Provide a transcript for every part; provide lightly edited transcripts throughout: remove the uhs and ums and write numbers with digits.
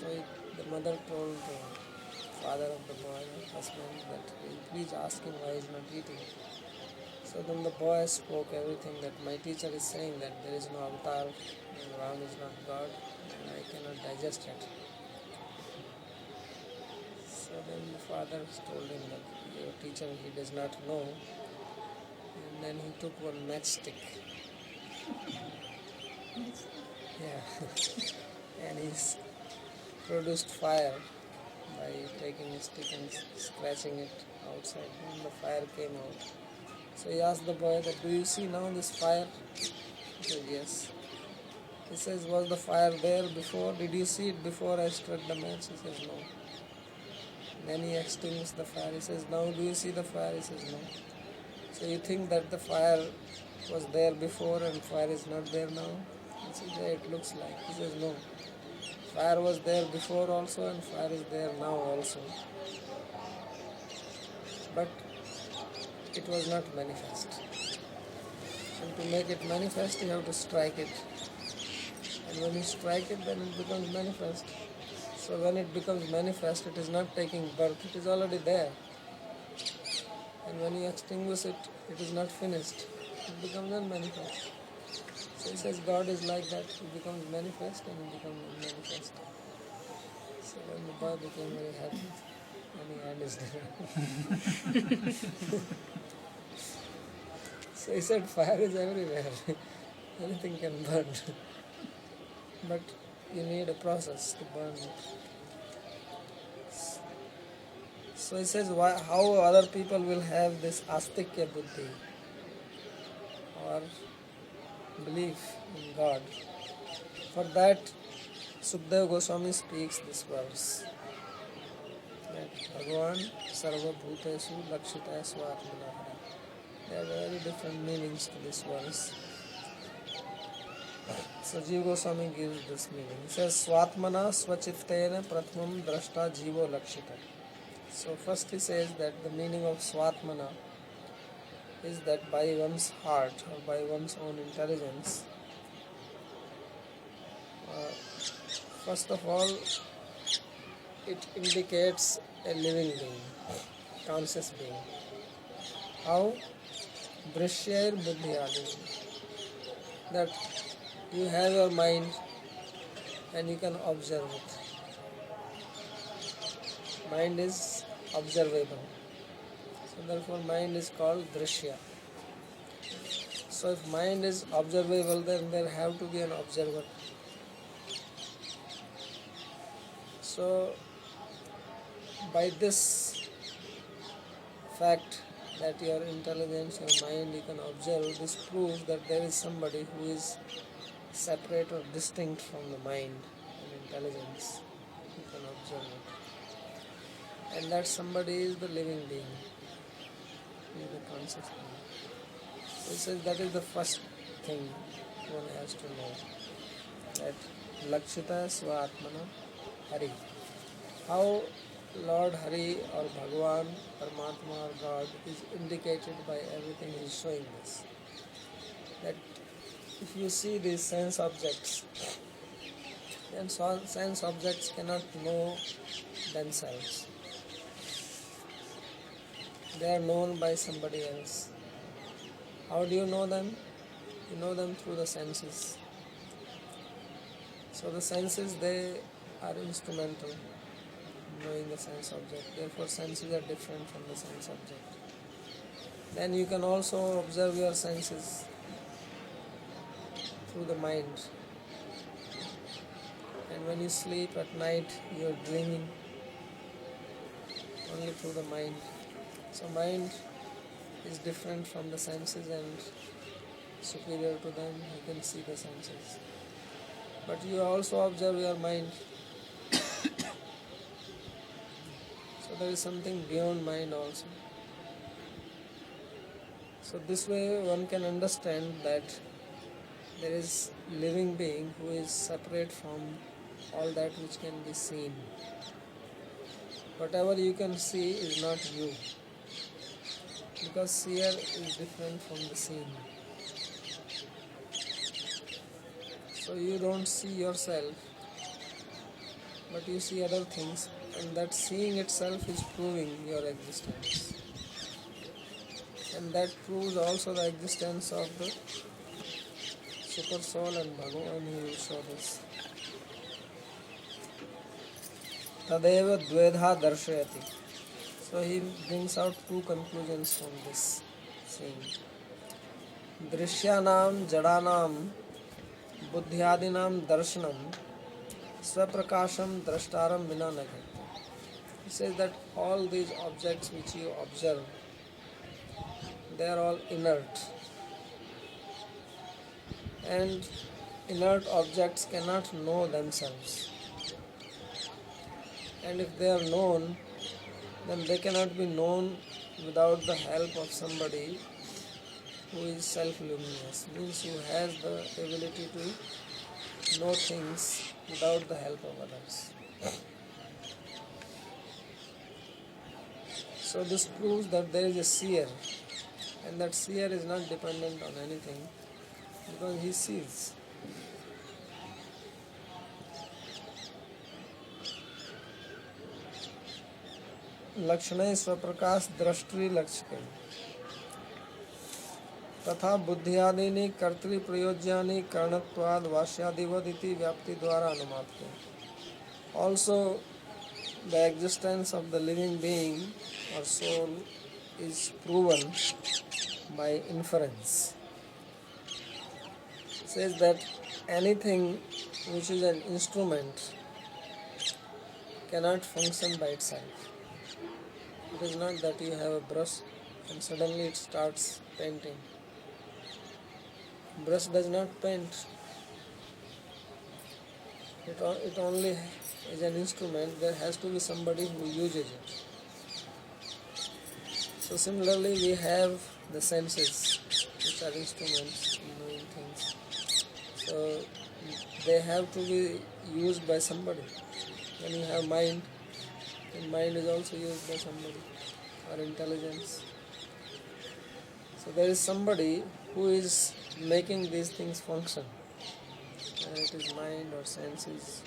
The mother told the father of the boy, husband, that please ask him why he is not eating. So then the boy spoke everything, that my teacher is saying that there is no avatar, and Ram is not God, and I cannot digest it. So then the father told him that your teacher, he does not know. And then he took one matchstick. Yeah. And he produced fire by taking a stick and scratching it outside. And the fire came out. So he asked the boy that, do you see now this fire? He said, yes. He says, was the fire there before? Did you see it before I struck the match? He says, no. Then he extinguished the fire. He says, now do you see the fire? He says, no. So you think that the fire was there before and fire is not there now? He says, yeah, it looks like. He says, no. Fire was there before also and fire is there now also. But it was not manifest. And to make it manifest, you have to strike it. And when you strike it, then it becomes manifest. So when it becomes manifest, it is not taking birth, it is already there. And when you extinguish it, it is not finished. It becomes unmanifest. So he says God is like that. He becomes manifest and he becomes unmanifest. So when the boy became very happy, and he had his dinner. So he said fire is everywhere. Anything can burn. But you need a process to burn it. So he says, how other people will have this astikya buddhi or belief in God. For that, Sukadeva Goswami speaks this verse, that Bhagavan sarva bhutesu lakshita swatmana. There are very different meanings to this verse. So Jiva Goswami gives this meaning. He says, Swatmana swachittena pratmam drashta jivo lakshita. So first he says that the meaning of Swatmana is that by one's heart or by one's own intelligence, first of all, it indicates a living being, conscious being. How? Drishyair buddhiyadi. That you have your mind and you can observe it. Mind is observable. So therefore mind is called drishya. So if mind is observable, then there have to be an observer. So by this fact that your intelligence, your mind, you can observe, this proves that there is somebody who is separate or distinct from the mind and intelligence. You can observe it. And that somebody is the living being. He is the conscious being. So he says that is the first thing one has to know. That Lakshita Svatmana Hari. How Lord Hari or Bhagavan, Paramatma or God is indicated by everything he is showing us. That if you see these sense objects, then sense objects cannot know themselves. They are known by somebody else. How do you know them? You know them through the senses. So the senses, they are instrumental in knowing the sense object. Therefore senses are different from the sense object. Then you can also observe your senses through the mind. And when you sleep at night, you are dreaming only through the mind. So mind is different from the senses and superior to them. You can see the senses. But you also observe your mind. So there is something beyond mind also. So this way one can understand that there is living being who is separate from all that which can be seen. Whatever you can see is not you, because seer is different from the seen. So you don't see yourself but you see other things, and that seeing itself is proving your existence. And that proves also the existence of the super soul and Bhagavan. He will show this. Tadeva dvedha darshayati. So he brings out two conclusions from this scene. Drishyanam jadanam buddhyadinam darshanam swaprakasham drashtaram vina nagati. He says that all these objects which you observe, they are all inert. And inert objects cannot know themselves. And if they are known, then they cannot be known without the help of somebody who is self-luminous, means who has the ability to know things without the help of others. So this proves that there is a seer, and that seer is not dependent on anything because he sees. लक्षणे स्वप्रकाश दृष्टि लक्ष्य तथा बुद्धियादीनि कर्तृप्रयोज्यानि कारणत्वाद वास्यादिवद इति व्याप्ति द्वारा अनुमात्य. Also, the existence of the living being or soul is proven by inference. It says that anything which is an instrument cannot function by itself. It is not that you have a brush and suddenly it starts painting. Brush does not paint. It only is an instrument. There has to be somebody who uses it. So similarly, we have the senses, which are instruments in knowing things. So they have to be used by somebody. When you have mind, and mind is also used by somebody, or intelligence. So there is somebody who is making these things function, whether it is mind or senses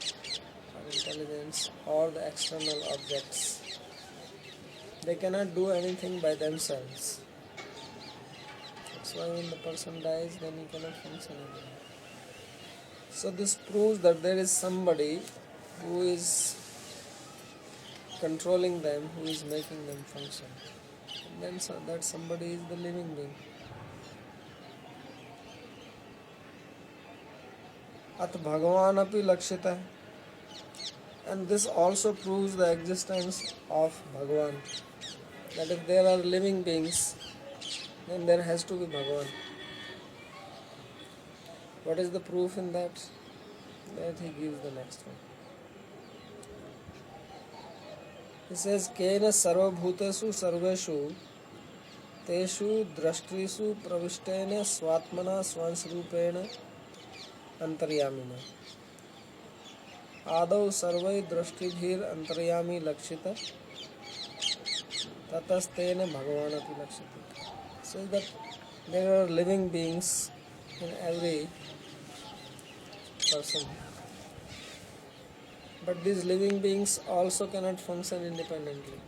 or intelligence or the external objects. They cannot do anything by themselves. That's why when the person dies, then he cannot function anymore. So this proves that there is somebody who is controlling them, who is making them function. And then that somebody is the living being. At Bhagavan api lakshita. And this also proves the existence of Bhagavan. That if there are living beings, then there has to be Bhagavan. What is the proof in that? That he gives the next one. He says, Kena sarvabhutesu sarveshu teshu drashtrisu pravishtena swatmana swansrupena antaryamina. Adau sarvai drashtibhir antaryami lakshita tatastena bhagavanapi lakshita. So that there are living beings in every person. But these living beings also cannot function independently.